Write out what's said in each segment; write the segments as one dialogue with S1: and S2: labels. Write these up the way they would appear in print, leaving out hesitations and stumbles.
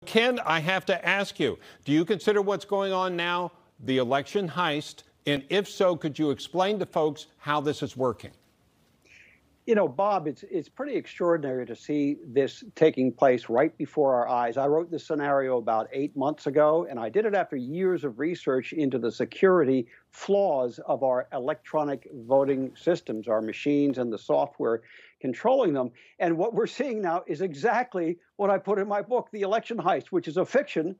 S1: Ken, I have to ask you, do you consider what's going on now the election heist? And if so, could you explain to folks how this is working?
S2: You know, Bob, it's pretty extraordinary to see this taking place right before our eyes. I wrote this scenario about 8 months ago, and I did it after years of research into the security flaws of our electronic voting systems, our machines and the software controlling them. And what we're seeing now is exactly what I put in my book, The Election Heist, which is a fiction,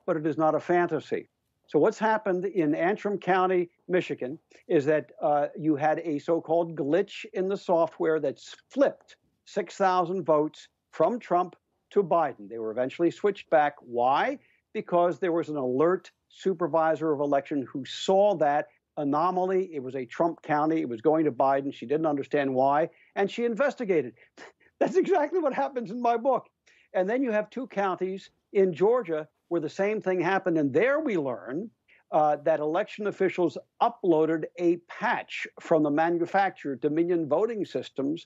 S2: but it is not a fantasy. So what's happened in Antrim County, Michigan, is that you had a so-called glitch in the software that flipped 6,000 votes from Trump to Biden. They were eventually switched back. Why? Because there was an alert supervisor of election who saw that anomaly. It was a Trump county. It was going to Biden. She didn't understand why, and she investigated. That's exactly what happens in my book. And then you have 2 counties in Georgia where the same thing happened. And there we learn that election officials uploaded a patch from the manufacturer, Dominion Voting Systems,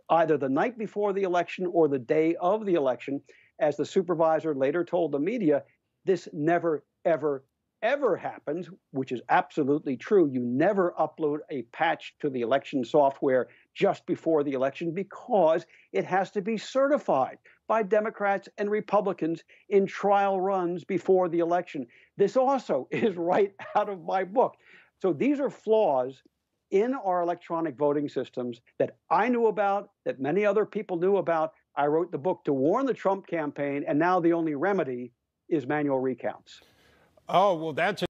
S2: either the night before the election or the day of the election. As the supervisor later told the media, this never, ever, ever happened, which is absolutely true. You never upload a patch to the election software just before the election because it has to be certified by Democrats and Republicans in trial runs before the election. This also is right out of my book. So these are flaws in our electronic voting systems that I knew about, that many other people knew about. I wrote the book to warn the Trump campaign, and now the only remedy is manual recounts.
S1: Oh, well, that's